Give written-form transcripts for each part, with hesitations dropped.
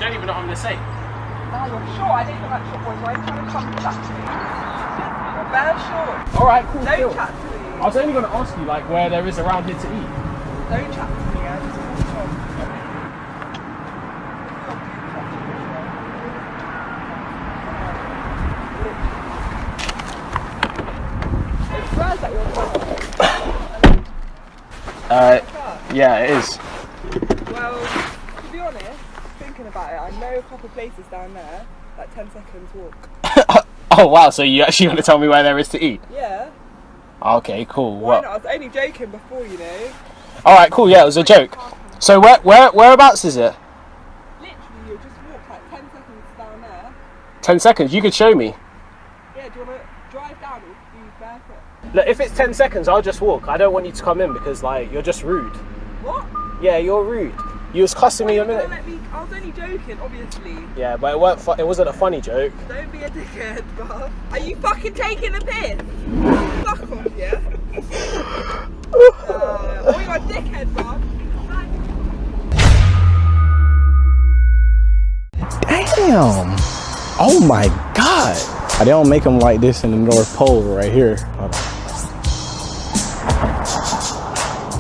don't even know what I'm going to say. No, you're sure? I didn't know that short boy. Why are you trying to come chat to me? You're bare short. Alright, cool. Don't chat to me. I was only going to ask you, like, where there is around here to eat. Don't chat to me, yeah? Just walk on. It swears that you're Yeah, it is. Well, to be honest, thinking about it, I know a couple of places down there, like 10 seconds walk. Oh, wow, so you actually want to tell me where there is to eat? Yeah. Okay, cool. Why not? I was only joking before, you know. Alright, cool, yeah, it was a joke. So whereabouts is it? Literally, you'll just walk like 10 seconds down there. 10 seconds, you could show me. Yeah, do you want to drive down or do barefoot? Look, if it's 10 seconds, I'll just walk. I don't want you to come in because, like, you're just rude. What? Yeah, you're rude. You was cussing me a minute. I was only joking, obviously. Yeah, but it wasn't a funny joke. Don't be a dickhead, bruv. Are you fucking taking the piss? Fuck off, yeah? Oh, you're a dickhead, bruv. Damn! Oh my God! They don't make them like this in the North Pole right here. Hold on.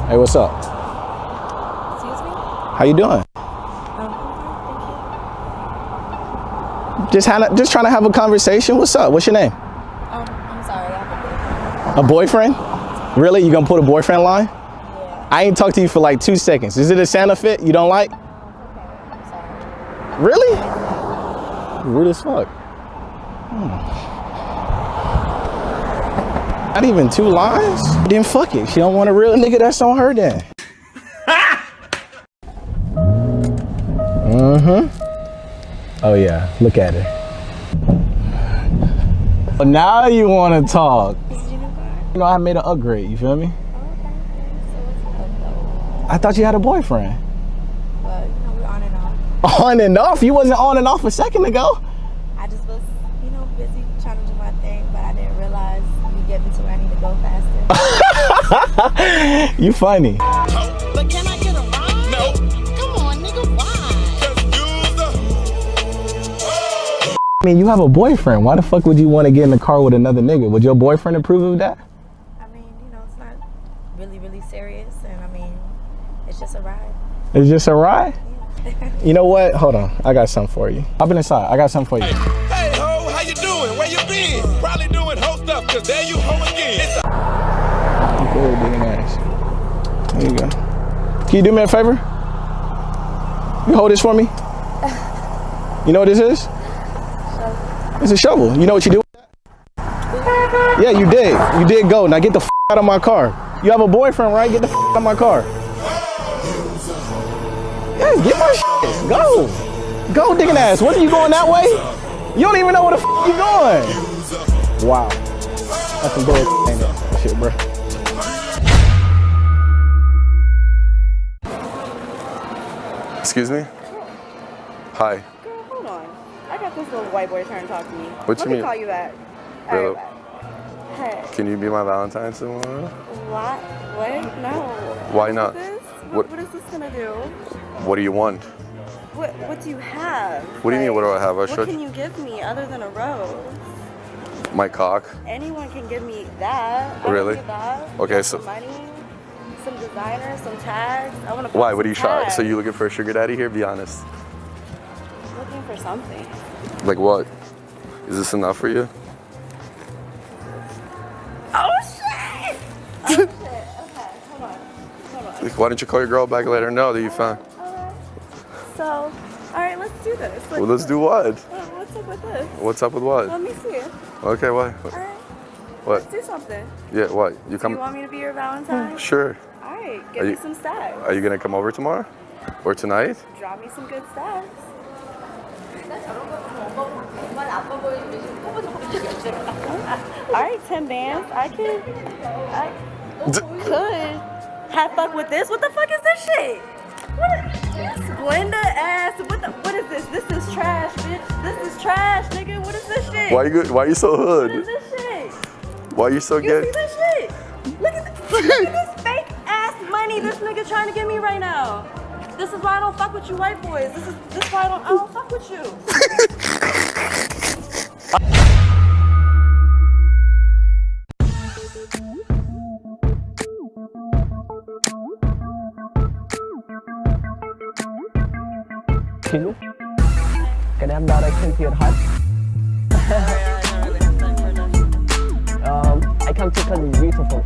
Hey, what's up? Excuse me? How you doing? Thank you. Just trying to have a conversation. What's up? What's your name? I'm sorry, I have a A boyfriend. boyfriend? Really? You gonna put a boyfriend line? Yeah. I ain't talked to you for like 2 seconds. Is it a Santa fit you don't like? Okay, I'm sorry. Really? Rude as fuck. Not even 2 lines? Then fuck it. She don't want a real nigga, that's on her then. Oh yeah, look at her. But now you want to talk. Is your new car? You know, I made an upgrade, you feel me? Oh, okay. So what's up, though? I thought you had a boyfriend. But, you know, we're on and off. On and off? You wasn't on and off a second ago. I just was, you know, busy trying to do my thing, but I didn't realize you get me to where I need to go faster. You funny. But can I get a ride? No. Come on, nigga, why? I mean, you have a boyfriend. Why the fuck would you want to get in the car with another nigga? Would your boyfriend approve of that? I mean, you know, it's not really, really serious, and I mean, it's just a ride. It's just a ride? Yeah. You know what? Hold on. I got something for you. Hop in inside. I got something for you. Hey, ho, how you doing? Where you been? Probably doing ho stuff, cause there you ho again. Good, digging ass. There you go. Can you do me a favor? You hold this for me? You know what this is? It's a shovel. You know what you do with that? Yeah, you did. You did go. Now get the out of my car. You have a boyfriend, right? Get the out of my car. Yes, get my shit. Go. Go, digging ass. What are you going that way? You don't even know where the you going. Wow. That's some bullshit, ain't it? Shit, bro. Excuse me? Hi. Girl, hold on. I got this little white boy trying to talk to me. What you Let me mean? call you back. Really? Alright, bye. Hey. Can you be my Valentine tomorrow? What? What? No. Why not? What is this gonna do? What do you want? What do you have? What do you mean, what do I have? I What showed can you you give me other than a rose? my cock. Anyone can give me that. Really? I don't need that. Okay, Want so- some money, some designer, some tags. I want to. Why? What are you trying? So you looking for a sugar daddy here? Be honest. looking for something? Like what? Is this enough for you? Oh shit! Oh shit! Okay, hold on. Like, why don't you call your girl back and let her know that you found? Alright. So, alright, let's do this. Well, let's do what? What's up with this? What's up with what? Let me see. Okay, what? Alright. What? Let's do something. Yeah, what? You Do come? you want me to be your Valentine? Sure. Alright, Are give me you- some stacks. Are you gonna come over tomorrow? Or tonight? Draw me some good stacks. Alright, Tim Bands. I could have fuck with this. What the fuck is this shit? What? Splenda ass. What is this? This is trash, bitch. This is trash, nigga. What is this shit? Why you good? Why you so What is hood? this shit? Why you so You gay? see this shit? Look at this fake ass money this nigga trying to give me right now. This is why I don't fuck with you white boys. This is why I don't fuck with you. Excuse me? Can I have direction to your hut? I come to because it's beautiful.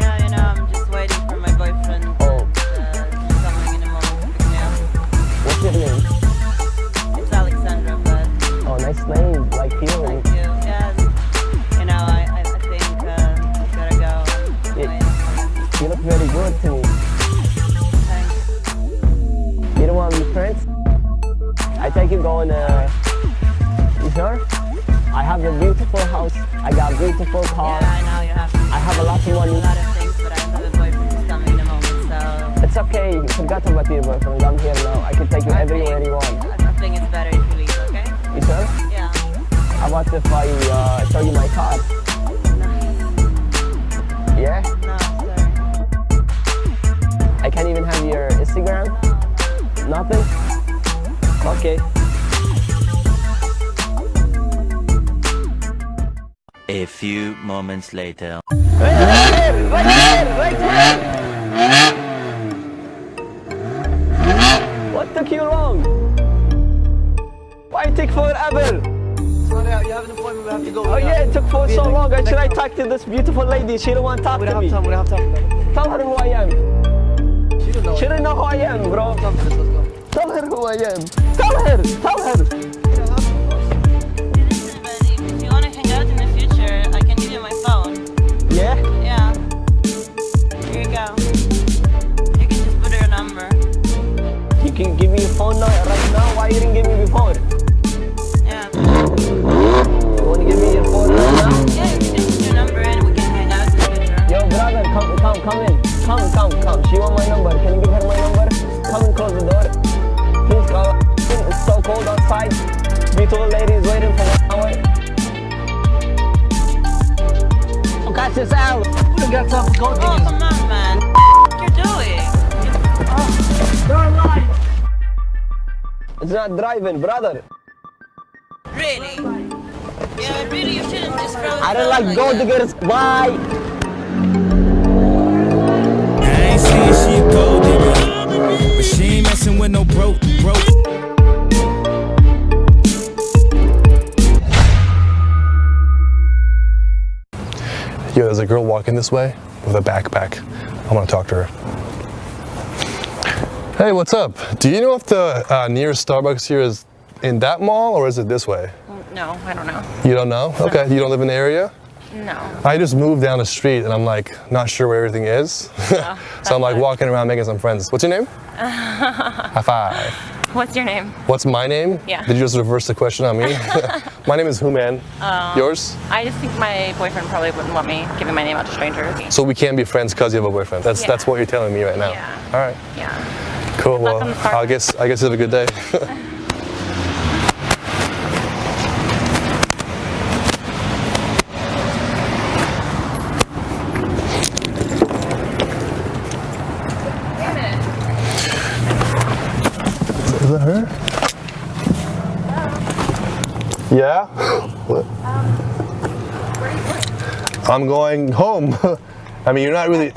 Yeah, you know, I'm just waiting for my boyfriend. Oh. He's coming in a moment to pick me up. What's your name? It's Alexandra, but Oh, nice name, like you. thank you. Yeah, you know, I think I gotta go. Yeah. You look very good to me. Thanks. You don't want to be friends? I take you going, you sure? I have a beautiful house. I got a beautiful car. Yeah, I know you have. I have a lot of money. A lot of things, but I have a boyfriend who's coming in a moment, so. It's okay. You forgot about your boyfriend. I'm here now. I can take you everywhere you want. I think it's better if you leave, okay? You sure? Yeah. How about if I show you my car? No. Yeah? No, sorry. I can't even have your Instagram? Nothing? Okay. A few moments later. Right here! What took you long? Why it take forever? Sorry, you have an appointment, we have to go. Oh yeah, it took for so long. Should I talk to this beautiful lady? She don't want to talk to me. We don't have time. Tell her who I am. She don't know. She don't know who I am, bro. Let's go. Tell her who I am. Tell her. Listen, but if you want to hang out in the future, I can give you my phone. Yeah? Yeah. Here you go. You can just put her number. You can give me your phone now, right now. Why you didn't give me before? Yeah. You want to give me your phone right now? Yeah, you can just put your number in. We can hang out in the future. Yo, brother, come in. Come. She want my number. Can you give her my number? Come and close the door. Please call. It's so cold outside. Beautiful lady is waiting for 1 hour. Oh, catch this out. We don't got time for gold Oh, diggers. come on, man. What are you doing? It's not driving, brother. Really? Yeah, really, you shouldn't just throw it I don't down like gold that. diggers. Why? I ain't saying she a gold digger, but she ain't messing with no broke. Yo, there's a girl walking this way with a backpack. I want to talk to her. Hey, what's up? Do you know if the nearest Starbucks here is in that mall or is it this way? No, I don't know. You don't know? Okay, you don't live in the area? No. I just moved down the street and I'm like not sure where everything is. So I'm like walking around making some friends. What's your name? High five. What's your name? What's my name? Yeah. Did you just reverse the question on me? My name is Who Man. Yours? I just think my boyfriend probably wouldn't want me giving my name out to strangers. So we can't be friends because you have a boyfriend. That's what you're telling me right now. Yeah. All right. Yeah. Cool. Well, on the Starbucks. I guess you have a good day. Is that her? Yeah? What? I'm going home. I mean, you're not really...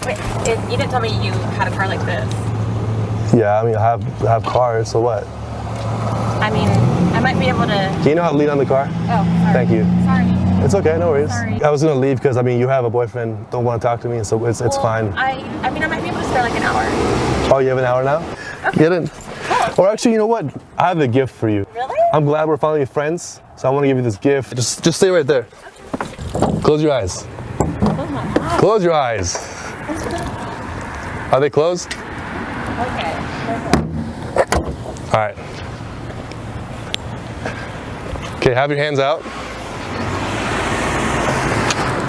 Wait, you didn't tell me you had a car like this. Yeah, I mean, I have cars, so what? I mean, I might be able to... Do you know how to lead on the car? Oh, sorry. Thank you. Sorry. It's okay, no worries. Sorry. I was gonna leave because, I mean, you have a boyfriend, don't want to talk to me, so it's fine. I mean, I might be able to spare like an hour. Oh, you have an hour now? Okay. Get in. Or actually, you know what? I have a gift for you. Really? I'm glad we're finally friends, so I want to give you this gift. Just stay right there. Okay. Close your eyes. Oh my God. Close your eyes. Are they closed? Okay. All right. Okay, have your hands out.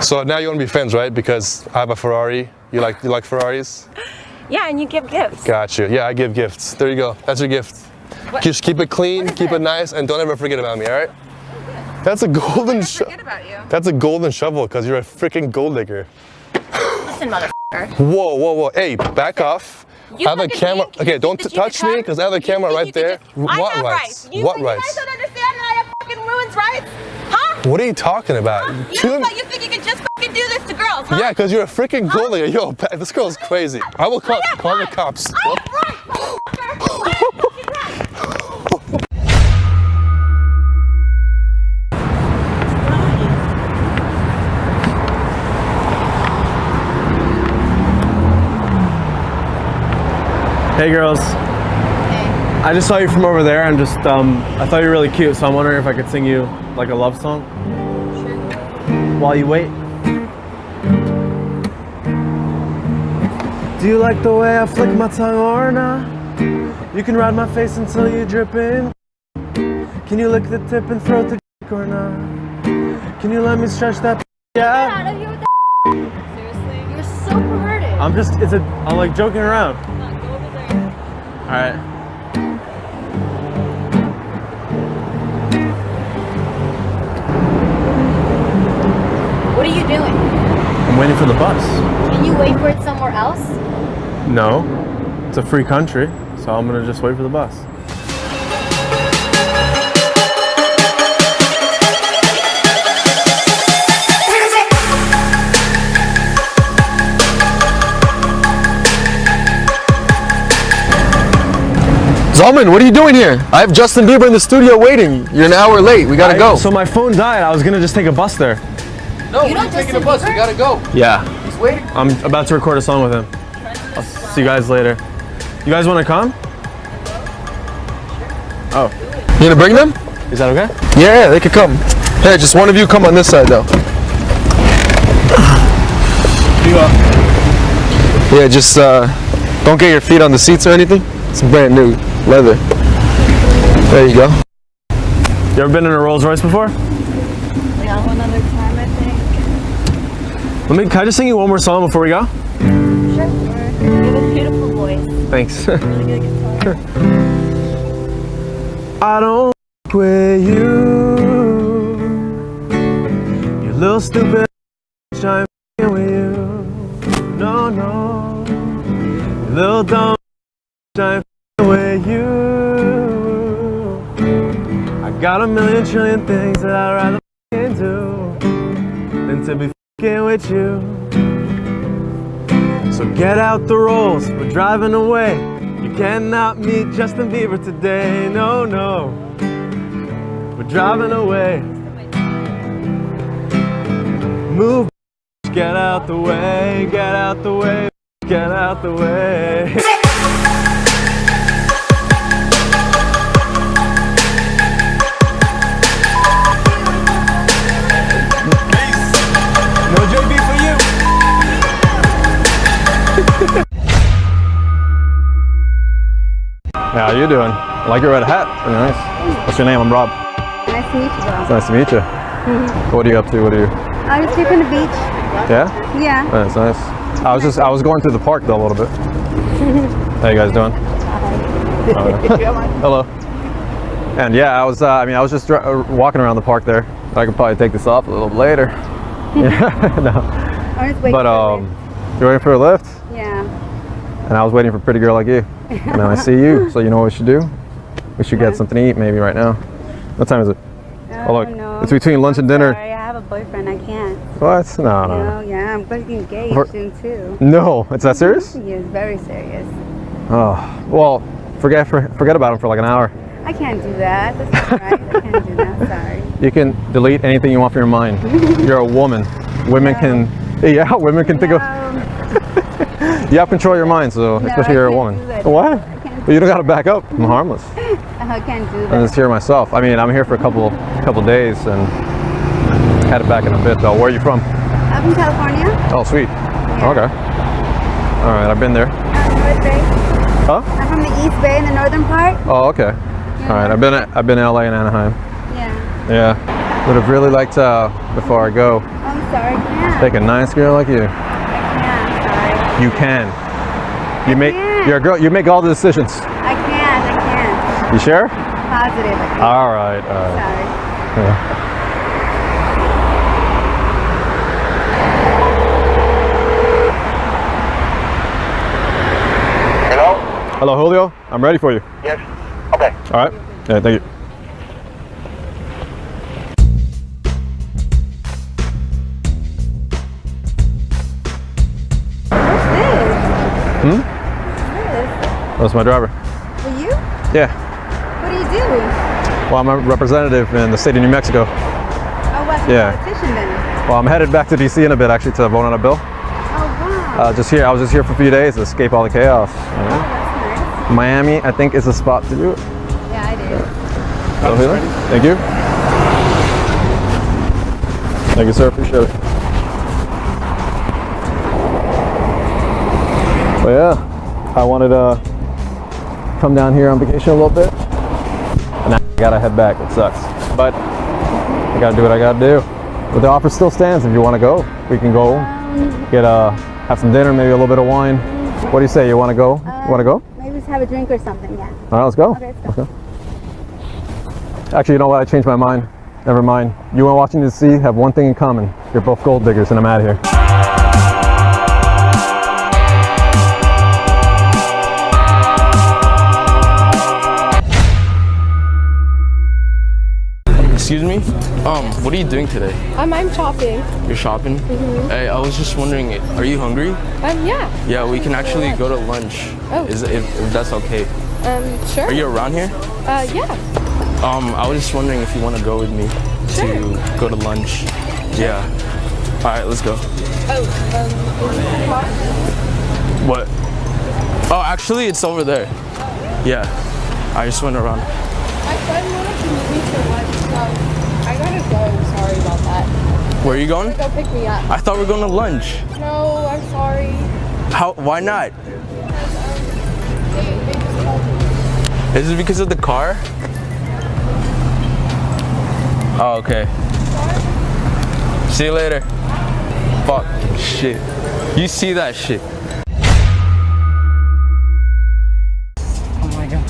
So now you want to be friends, right? Because I have a Ferrari. You like Ferraris? Yeah, and you give gifts. Gotcha. Yeah, I give gifts. There you go. That's your gift. What? Just keep it clean, keep it nice, and don't ever forget about me, all right? That's a golden Forget about you. That's a golden shovel because you're a freaking gold digger. Listen, motherfucker. Whoa. Hey, back off. I have a camera. Okay, don't touch me because I have a camera right there. What rights? What You guys rights? don't understand that I have fucking women's rights? Huh? What are you talking about? You think you can just fucking do this to girls, huh? Yeah, because you're a freaking goalie. Yo, this girl's crazy. I will call the cops. I am right, motherfucker. I am fucking right. Hey girls. Hey. I just saw you from over there and just I thought you were really cute, so I'm wondering if I could sing you like a love song. Sure. While you wait. Do you like the way I flick my tongue or not? You can ride my face until you drip in. Can you lick the tip and throw the dick or not? Can you let me stretch that out? Get out of here with that. Seriously? You're so perverted. I'm like joking around. Alright. What are you doing? I'm waiting for the bus. Can you wait for it somewhere else? No. It's a free country, so I'm gonna just wait for the bus. Zalman, what are you doing here? I have Justin Bieber in the studio waiting. You're an hour late. We gotta go. So my phone died. I was gonna just take a bus there. No, we're taking a bus. We gotta go. Yeah. He's waiting. I'm about to record a song with him. I'll see you guys later. You guys want to come? Oh. You gonna bring them? Is that okay? Yeah, they could come. Hey, just one of you come on this side though. Yeah, just don't get your feet on the seats or anything. It's brand new leather. There you go. You ever been in a Rolls Royce before? Yeah, one other time I think. Can I just sing you one more song before we go? Sure. You have a beautiful voice. Thanks. Really good guitar. I don't f with you. You little stupid bitch, I ain't f***ing with you. No, no. You little dumb bitch, I ain't f***ing with you. I got a million trillion things that I'd rather f***ing do than to be f***ing with you. So get out the rolls, we're driving away. You cannot meet Justin Bieber today, no, no. We're driving away. Move, get out the way, get out the way, get out the way. No JB for you. How you doing? I like your red hat. Very nice. What's your name? I'm Rob. Nice to meet you, Rob. It's nice to meet you. What are you up to? What are you? I was here from the beach. Yeah? Yeah. That's nice. I was going through the park though a little bit. How you guys doing? Hello. And yeah, I was just walking around the park there. I could probably take this off a little bit later. Yeah. No. I was waiting But you're waiting for a lift? Yeah. And I was waiting for a pretty girl like you. And then I see you, so you know what we should do? We should get something to eat maybe right now. What time is it? Oh, look, no. it's between lunch and dinner. Sorry, I have a boyfriend. I can't. What? No, no. No, yeah, I'm going to get engaged soon too. No, it's that serious? Yes, very serious. Oh, well, forget about him for like an hour. I can't do that. That's not right. I can't do that. Sorry. You can delete anything you want from your mind. You're a woman. Women can, yeah, women can think of. You have control of your mind, so No, especially I you're a can't woman. do that. What? Well, you don't got to back up. I'm harmless. I can't do I'm that. just here myself. I mean, I'm here for a couple days and headed back in a bit though. Where are you from? I'm from California. Oh, sweet. Yeah. Okay. All right, I've been there. North Bay. Huh? I'm from the East Bay in the northern part. Oh, okay. All right, I've been in LA and Anaheim. Yeah. Yeah. Would have really liked before I go, I'm sorry, I can't. take a nice girl like you. I can't. Sorry. You can. You're a girl. You make all the decisions. I can't. You sure? Positive. I can't. All right. Sorry. Yeah. Hello, Julio. I'm ready for you. Yes. Okay. All right. Yeah, thank you. What's this? Hmm? What's this? That's my driver. For you? Yeah. What do you do? Well, I'm a representative in the state of New Mexico. Oh, what's a Yeah. politician then? Well, I'm headed back to DC in a bit, actually, to vote on a bill. Oh, wow. I was just here for a few days to escape all the chaos. You know? Oh, that's nice. Miami, I think, is the spot to do it. Yeah, I do. So, Julio, thank you. Thank you, sir. Appreciate it. Well, yeah, I wanted to come down here on vacation a little bit, and now I gotta head back. It sucks, but I gotta do what I gotta do. But the offer still stands. If you want to go, we can go. Get have some dinner, maybe a little bit of wine. What do you say? You want to go? You want to go? Maybe just have a drink or something, yeah. All right, let's go. Okay, let's go. Okay. Actually, you know what? I changed my mind. Never mind. You and Washington DC have one thing in common. You're both gold diggers, and I'm out of here. Excuse me? What are you doing today? I'm shopping. You're shopping? Mhm. Hey, I was just wondering, are you hungry? Yeah. Yeah, we can actually go to lunch. Oh. If that's okay. Sure. Are you around here? Yeah. I was just wondering if you want to go with me to go to lunch. Yeah. All right, let's go. Oh, What? Oh, actually, it's over there. Yeah. I just went around. my friend wanted to meet me for lunch, so I gotta go. Sorry about that. Where are you going? Go pick me up. I thought we were going to lunch. No, I'm sorry. Why not? They just told me. Is it because of the car? Oh, okay. See you later. Fuck. Shit. You see that shit. Oh my god.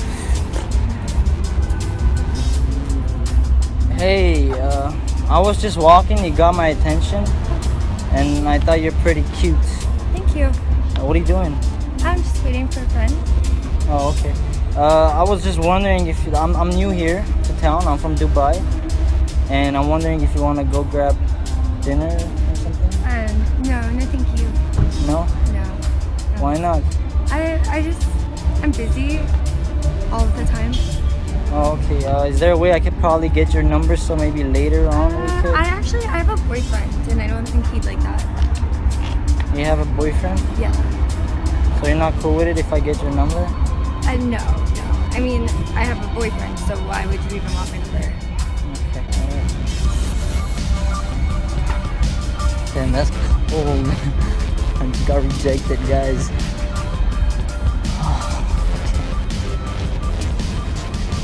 Hey, I was just walking, you got my attention, and I thought you're pretty cute. Thank you. What are you doing? I'm just waiting for a friend. Oh, okay. I was just wondering if I'm new here to town. I'm from Dubai, and I'm wondering if you want to go grab dinner or something. No, thank you. No? No. Why not? I'm busy all the time. Oh, okay. Is there a way I could probably get your number so maybe later on we could? I have a boyfriend, and I don't think he'd like that. You have a boyfriend? Yeah. So you're not cool with it if I get your number? No. I mean, I have a boyfriend, so why would you even want my number? Okay. Damn, that's cold. I just got rejected, guys.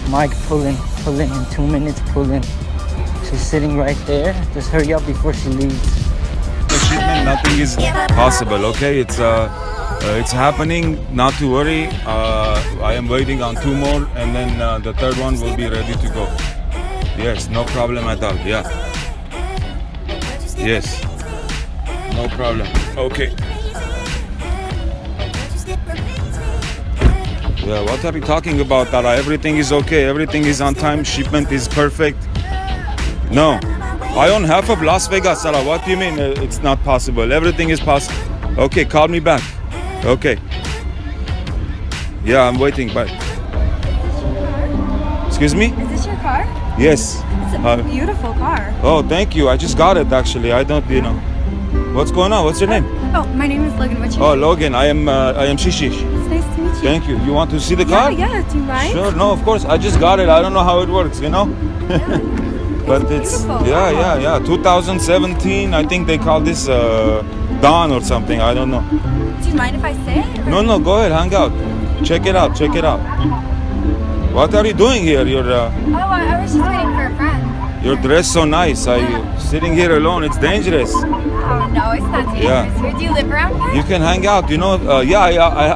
Mike, pull in in 2 minutes, pull in. She's sitting right there. Just hurry up before she leaves. Shipment, nothing is possible. Okay, it's happening. Not to worry. I am waiting on 2 more, and then the third one will be ready to go. Yes, no problem at all. Yeah. Yes. No problem. Okay. Yeah, what are you talking about, Tara? Everything is okay. Everything is on time. Shipment is perfect. No. I own half of Las Vegas, Sarah. What do you mean it's not possible? Everything is possible. Okay, call me back. Okay. Yeah, I'm waiting. Bye. Excuse me? Is this your car? Yes. It's a beautiful car. Oh, thank you. I just got it actually. I don't, What's going on? What's your name? Oh, my name is Logan. What's your Oh, name? Logan. I am Shishish. It's nice to meet you. Thank you. You want to see the car? Yeah, do you mind? Sure. No, of course. I just got it. I don't know how it works, But it's beautiful. yeah. 2017. I think they call this Dawn or something. I don't know. Do you mind if I say it? No. Go ahead. Hang out. Check it out. What are you doing here? You're I was just waiting for a friend. you're dressed so nice. Sitting here alone. It's dangerous. Oh, no, it's not dangerous Yeah. here. Do you live around here? You can hang out.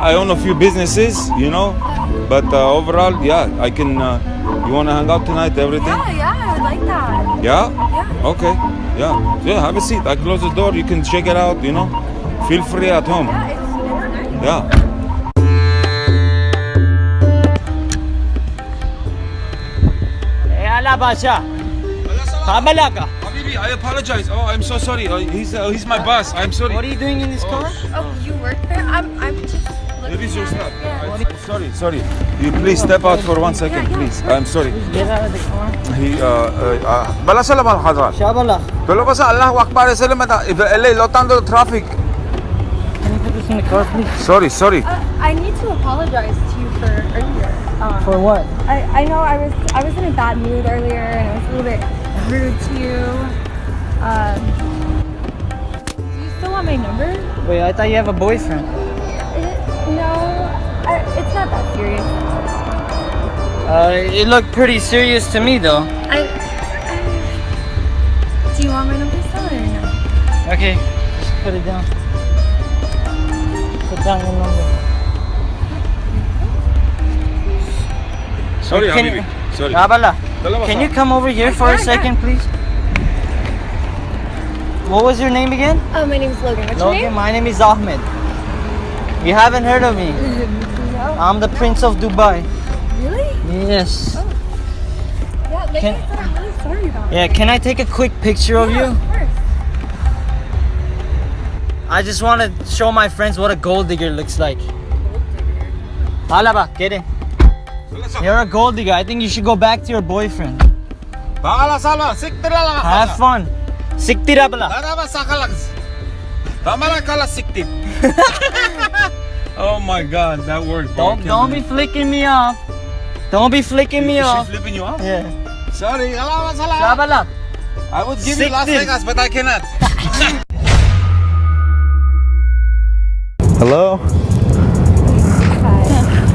I own a few businesses. But overall, yeah, I can. You want to hang out tonight? Everything? Yeah, I would like that. Yeah? Yeah. Okay. Yeah, have a seat. I close the door. You can check it out, Feel free at home. Yeah, it's nice. Yeah. Hala Basha. Habibi, I apologize. Oh, I'm so sorry. He's my boss. I'm sorry. What are you doing in this car? Oh, you work there? I'm just Where is your stuff? Yeah. Sorry. You please step out for 1 second, please. I'm sorry. Get out of the car. بلا سلام الحضر. Shabala. بلا بس الله أكبر سلام اللي لو تندو traffic. Can you put this in the car, please? Sorry. I need to apologize to you for earlier. For what? I know I was in a bad mood earlier and I was a little bit rude to you. Do you still want my number? Wait, I thought you have a boyfriend. No, it's not that serious. It looked pretty serious to me though. Do you want my number still or no? Okay, just put it down. Put down your number. Sorry, Can Habibi. Sorry. Rabala, can you come over here for a second, please? What was your name again? Oh, my name is Logan. What's your Logan, name? my name is Ahmed. You haven't heard of me. No. I'm the Prince of Dubai. Really? Yes. Yeah, like I said, I'm really sorry about Yeah, can I take a quick picture of you? Of course. I just want to show my friends what a gold digger looks like. Alaba, get in. You're a gold digger. I think you should go back to your boyfriend. Have fun. Sikti rabla. Oh my God, that worked. Don't be flicking me off. Don't be flicking me off. Is she flipping you off? Yeah. Sorry. Shabala. I would give you Las Vegas, but I cannot. Hello?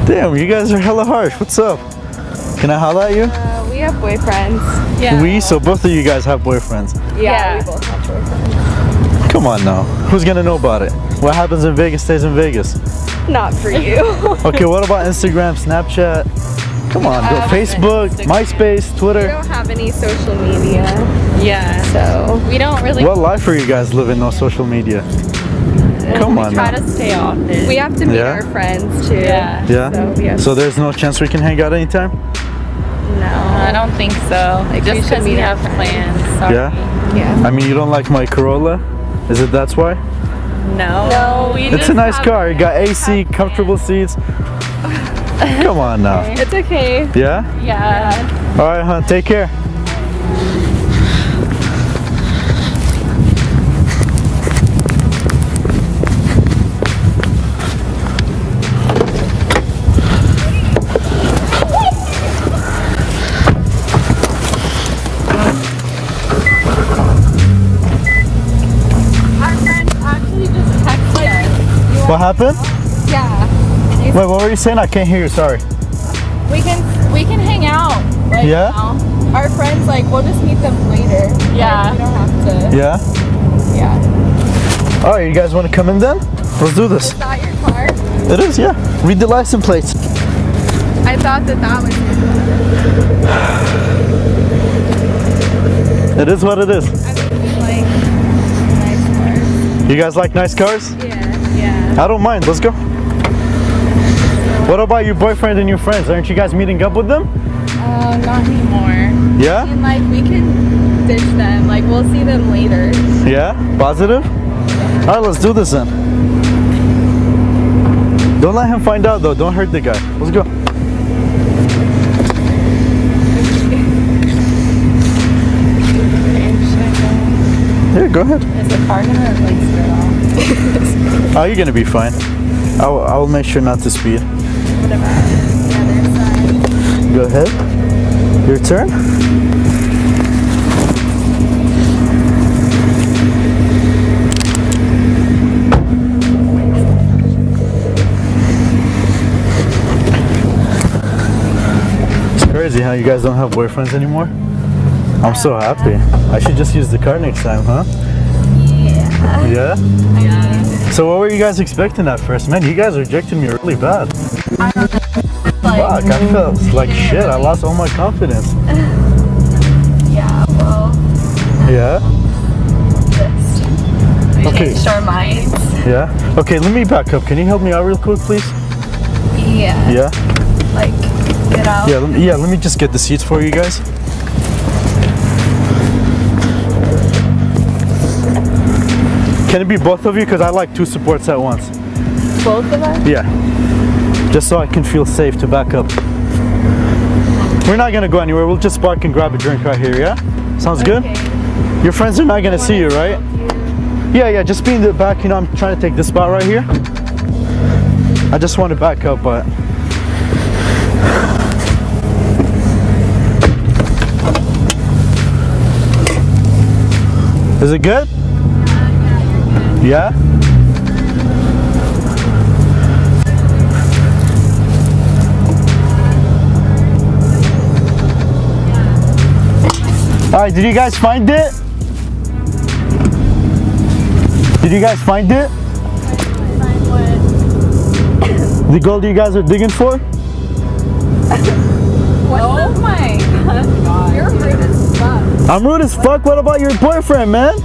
Damn, you guys are hella harsh. What's up? Can I holla at you? We have boyfriends. So both of you guys have boyfriends. Yeah, we both have boyfriends. Come on now. Who's gonna know about it? What happens in Vegas stays in Vegas. Not for you. Okay, what about Instagram, Snapchat? Come on, Facebook, MySpace, We Twitter. don't have any social media. Yeah. So we don't really. What life are you guys living, no social media? Come on now. stay off it. We have to meet Yeah? our friends too. Yeah. Yeah? So there's no chance we can hang out anytime? No, I don't think so. Just because we have plans. Yeah? Yeah. I mean, you don't like my Corolla? Is it that's why? No, we It's a nice car. You got AC, comfortable seats. Come on now. It's okay. Yeah? Yeah. All right, hon. Take care. Our friends actually just texted us. What happened? Yeah. Wait, what were you saying? I can't hear you. Sorry. We can hang out. Like, Yeah? now. Our friends, like, we'll just meet them later. Yeah. Like, we don't have to. Yeah? Yeah. All right, you guys want to come in then? Let's do this. Is that your car? It is, yeah. Read the license plates. I thought that was It is what it is. I mean, we like nice cars. You guys like nice cars? Yeah. I don't mind. Let's go. What about your boyfriend and your friends? Aren't you guys meeting up with them? Not anymore. Yeah? I mean, like, we can ditch them. Like, we'll see them later. Yeah? Positive? All right, let's do this then. Don't let him find out though. Don't hurt the guy. Let's go. Yeah, go ahead. Is the car gonna, like, start off? Oh, you're gonna be fine. I'll make sure not to speed. What about the other side? Go ahead. Your turn. It's crazy how you guys don't have boyfriends anymore. I'm so happy. I should just use the car next time, huh? Yeah. Yeah? So what were you guys expecting at first? Man, you guys rejected me really bad. I don't know. Fuck, I felt like shit. I lost all my confidence. Yeah, well. Yeah? We Okay. changed our minds. Yeah? Okay, let me back up. Can you help me out real quick, please? Yeah. Yeah? Like, get out. Yeah, let me just get the seats for you guys. Can it be both of you? Because I like two supports at once. Both of us? Yeah. Just so I can feel safe to back up. We're not gonna go anywhere. We'll just park and grab a drink right here, yeah? Sounds good? Your friends are not gonna see you, right? Yeah, just be in the back. You know, I'm trying to take this spot right here. I just want to back up, but... Is it good? Yeah? Alright, did you guys find it? Did you guys find it? Find what? The gold you guys are digging for? Oh my god. You're rude as fuck. I'm rude as fuck. What about your boyfriend, man?